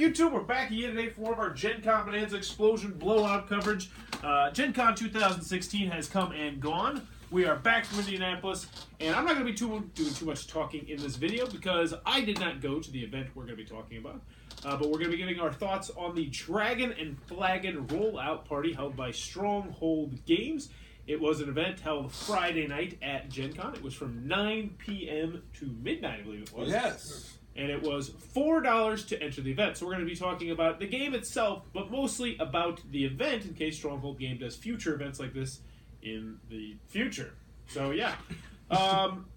YouTube? We're back again today for more of our Gen Con Bonanza Explosion Blowout coverage. Gen Con 2016 has come and gone. We are back from Indianapolis, and I'm not going to be doing too much talking in this video because I did not go to the event we're going to be talking about. But we're going to be giving our thoughts on the Dragon and Flagon Rollout Party held by Stronghold Games. It was an event held Friday night at Gen Con. It was from 9 p.m. to midnight, I believe it was. Yes. And it was $4 to enter the event. So we're going to be talking about the game itself, but mostly about the event in case Stronghold Game does future events like this in the future. So, yeah.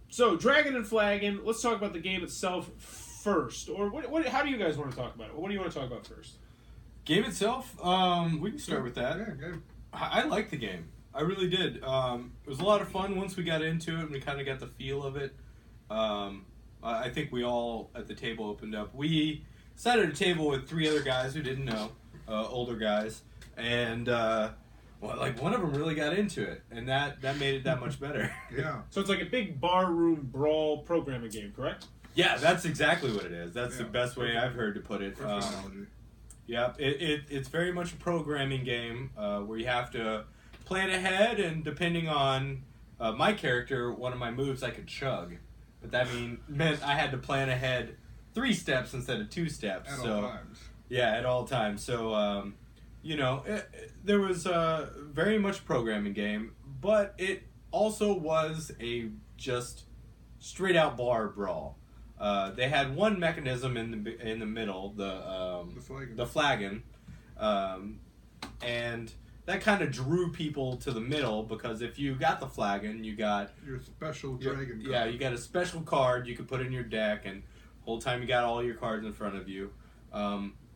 So, Dragon and Flagon, let's talk about the game itself first. Or how do you guys want to talk about it? What do you want to talk about first? Game itself, we can start with that. Yeah, good. I liked the game. I really did. It was a lot of fun once we got into it and we kind of got the feel of it. I think we all at the table opened up. We sat at a table with 3 other guys who didn't know, older guys, and one of them really got into it, and that made it that much better. Yeah. So it's like a big barroom brawl programming game, correct? Yeah, that's exactly what it is. That's the best way I've heard to put it. Yeah, it's very much a programming game where you have to plan ahead, and depending on my character, one of my moves I could chug. But that meant I had to plan ahead 3 steps instead of 2 steps. At all times. Yeah, at all times. So, there was a very much programming game, but it also was a just straight out bar brawl. They had one mechanism in the middle, the flagon, and that kind of drew people to the middle because if you got the flagon, you got your special dragon card. Yeah, you got a special card you could put in your deck, and the whole time you got all your cards in front of you.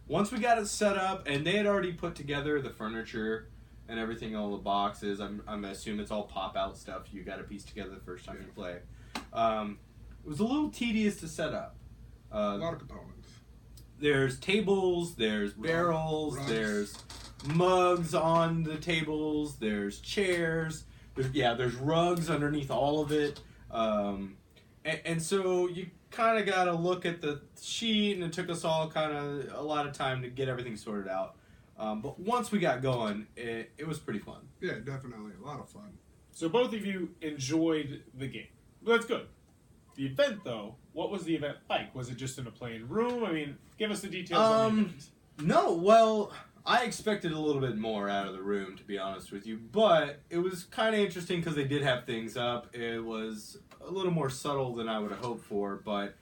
Once we got it set up, and they had already put together the furniture and everything, all the boxes. I'm assuming it's all pop-out stuff you got to piece together the first time you play. It was a little tedious to set up. A lot of components. There's tables, there's barrels, there's mugs on the tables, there's chairs, there's rugs underneath all of it. And so you kind of got to look at the sheet, and it took us all kind of a lot of time to get everything sorted out. But once we got going, it was pretty fun. Yeah, definitely. A lot of fun. So both of you enjoyed the game. Well, that's good. The event, though, what was the event like? Was it just in a plain room? I mean, give us the details on the event. No, well, I expected a little bit more out of the room, to be honest with you. But it was kind of interesting because they did have things up. It was a little more subtle than I would have hoped for. But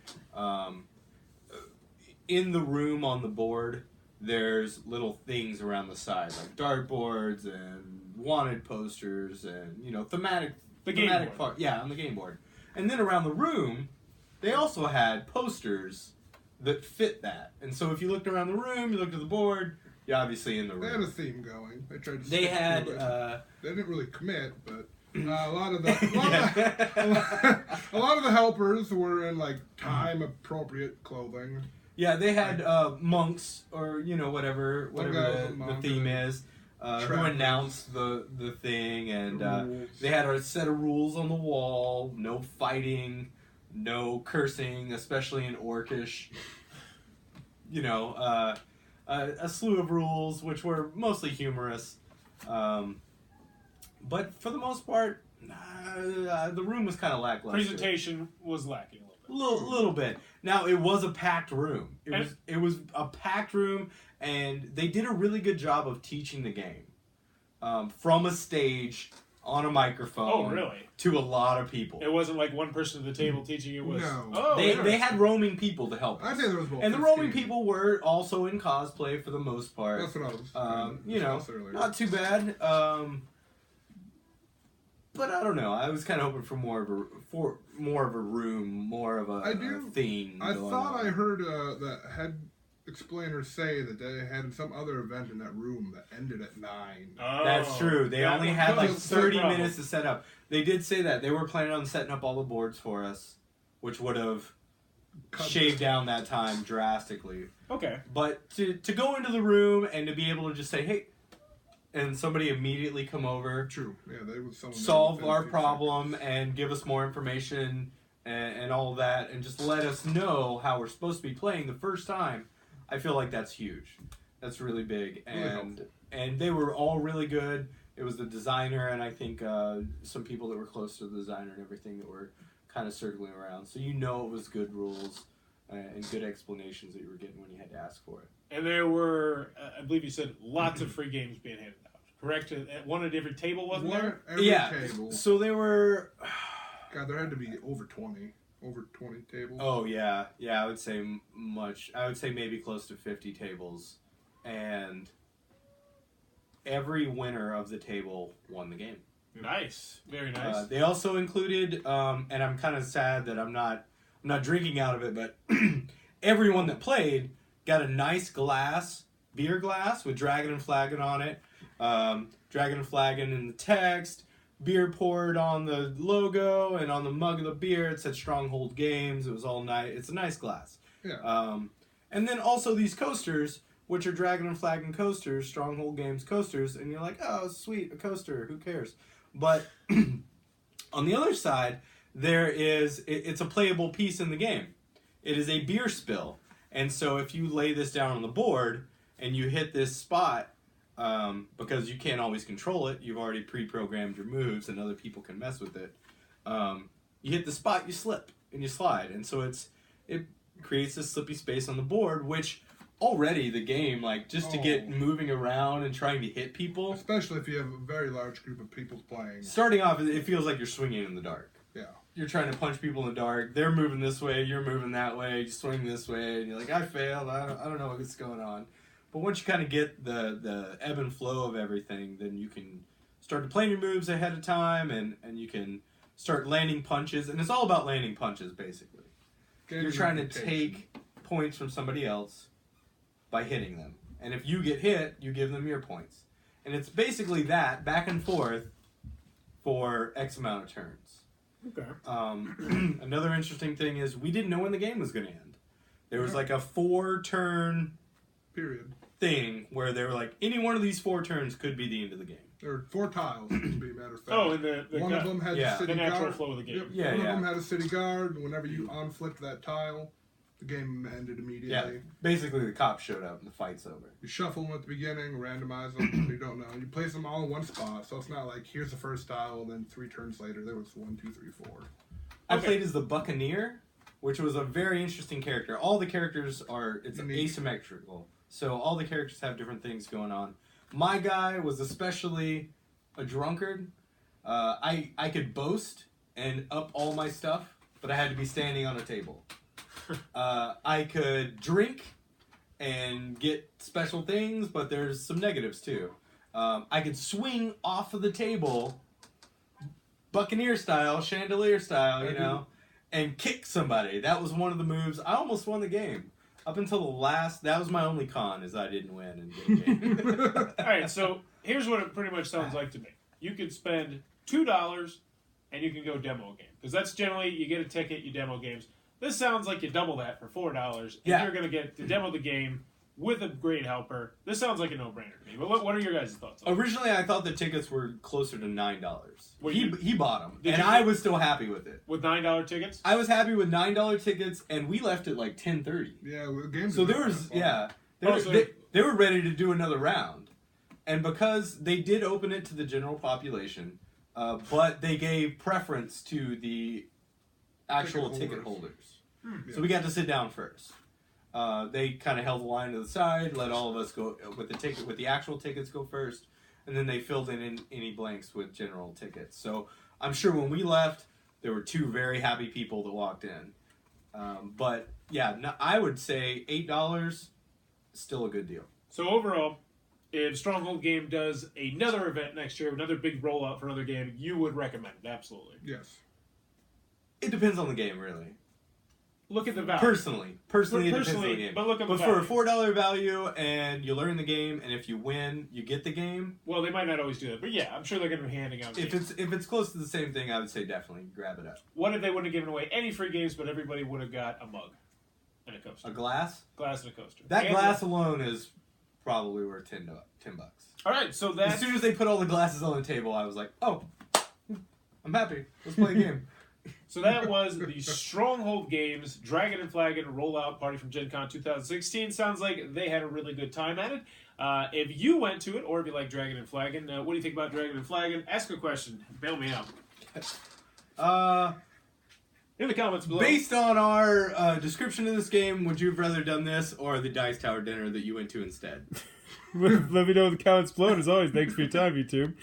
in the room on the board, there's little things around the side, like dartboards and wanted posters and, thematic part. Yeah, on the game board. And then around the room, they also had posters that fit that. And so if you looked around the room, you looked at the board, you're obviously in the room. They had a theme going. They tried to. They had. They didn't really commit, but a lot of the helpers were in time appropriate clothing. Yeah, they had monks or whatever the theme is. Who announced the thing, and they had a set of rules on the wall: no fighting, no cursing, especially in Orcish. A slew of rules which were mostly humorous, but for the most part, the room was kind of lackluster. Presentation was lacking a little bit. Now it was a packed room. It was a packed room. And they did a really good job of teaching the game from a stage on a microphone to a lot of people. It wasn't like one person at the table teaching it. They had roaming people to help us. I think there was about and the roaming people were also in cosplay for the most part. That's what I was not too bad. But I don't know. I was kind of hoping for more of a room, more of a theme. I thought I heard the head explainers say that they had some other event in that room that ended at 9. Oh, that's true. They only had 30 minutes to set up. They did say that. They were planning on setting up all the boards for us, which would have shaved down that time drastically. Okay. But to go into the room and to be able to just say, hey, and somebody immediately come over. True. Yeah, they would solve our problem and give us more information and all of that, and just let us know how we're supposed to be playing the first time. I feel like that's huge. That's really big, Really helpful. and they were all really good. It was the designer, and I think some people that were close to the designer and everything that were kind of circling around. So it was good rules and good explanations that you were getting when you had to ask for it. And there were, I believe you said, lots of free games being handed out. Correct? At one at every table, wasn't there? Every table. So they were. God, there had to be over 20 tables. Oh yeah. I would say much. I would say maybe close to 50 tables, and every winner of the table won the game. Nice, very nice. They also included, and I'm kind of sad that I'm not drinking out of it, but everyone that played got a nice beer glass with Dragon and Flagon on it. Dragon and Flagon in the text, beer poured on the logo, and on the mug of the beer it said Stronghold Games. It was all nice. It's a nice glass. Yeah. And then also these coasters, which are Dragon and Flagon coasters, Stronghold Games coasters, and you're like, oh, sweet, a coaster, who cares? But on the other side, it's a playable piece in the game. It is a beer spill. And so if you lay this down on the board and you hit this spot, because you can't always control it, you've already pre-programmed your moves and other people can mess with it. You hit the spot, you slip, and you slide. And so it creates this slippy space on the board, which already the game, like, just to get moving around and trying to hit people. Especially if you have a very large group of people playing. Starting off, it feels like you're swinging in the dark. Yeah. You're trying to punch people in the dark. They're moving this way. You're moving that way. You swing this way. And you're like, I failed. I don't know what's going on. But once you kind of get the ebb and flow of everything, then you can start to plan your moves ahead of time. And you can start landing punches. And it's all about landing punches, basically. You're trying to take points from somebody else by hitting them. And if you get hit, you give them your points. And it's basically that, back and forth, for X amount of turns. Okay. Another interesting thing is we didn't know when the game was going to end. There was like a 4-turn period thing where they were like, any one of these 4 turns could be the end of the game. There were 4 tiles, to be a matter of fact. Oh, and one of them had the city the natural guard. flow of the game. Yep. One of them had a city guard. Whenever you unflipped that tile, the game ended immediately. Yeah, basically the cops showed up and the fight's over. You shuffle them at the beginning, randomize them, you don't know. You place them all in one spot, so it's not like, here's the first tile, and then 3 turns later, there was 1, 2, 3, 4. I played as the Buccaneer, which was a very interesting character. All the characters it's asymmetrical, so all the characters have different things going on. My guy was especially a drunkard. I could boast and up all my stuff, but I had to be standing on a table. I could drink and get special things, but there's some negatives too. I could swing off of the table, Buccaneer style, chandelier style, you know, and kick somebody. That was one of the moves. I almost won the game. Up until the last, that was my only con, is I didn't win and get a game. Alright, so here's what it pretty much sounds like to me. You could spend $2 and you can go demo a game. Because that's generally, you get a ticket, you demo games. This sounds like you double that for $4, and you're going to get to demo the game with a great helper. This sounds like a no-brainer to me. But what are your guys' thoughts on it? Originally, I thought the tickets were closer to $9. Well, he bought them, and I was still happy with it. With $9 tickets? I was happy with $9 tickets, and we left at like 10:30. Yeah, well, the games. So there was, they were ready to do another round, and because they did open it to the general population, but they gave preference to the actual ticket holders. So we got to sit down first. They kind of held the line to the side, let all of us go with the actual tickets go first, and then they filled in any blanks with general tickets. So I'm sure when we left, there were 2 very happy people that walked in. But yeah, I would say $8 still a good deal. So overall, if Stronghold Game does another event next year, another big rollout for another game, you would recommend it, absolutely. Yes. It depends on the game, really. Look at the value. Personally, it depends on the game. But look at the value. for a $4 value, and you learn the game, and if you win, you get the game. Well, they might not always do that, but yeah, I'm sure they're going to be handing out games. If it's close to the same thing, I would say definitely grab it up. What if they wouldn't have given away any free games, but everybody would have got a mug and a coaster? A glass? Glass and a coaster. That glass alone is probably worth $10. All right, so that as soon as they put all the glasses on the table, I was like, oh, I'm happy. Let's play a game. So that was the Stronghold Games Dragon and Flagon Rollout Party from Gen Con 2016. Sounds like they had a really good time at it. If you went to it, or if you like Dragon and Flagon, what do you think about Dragon and Flagon? Ask a question. Bail me out. In the comments below. Based on our description of this game, would you have rather done this or the Dice Tower dinner that you went to instead? Let me know in the comments below. And as always, thanks for your time, YouTube.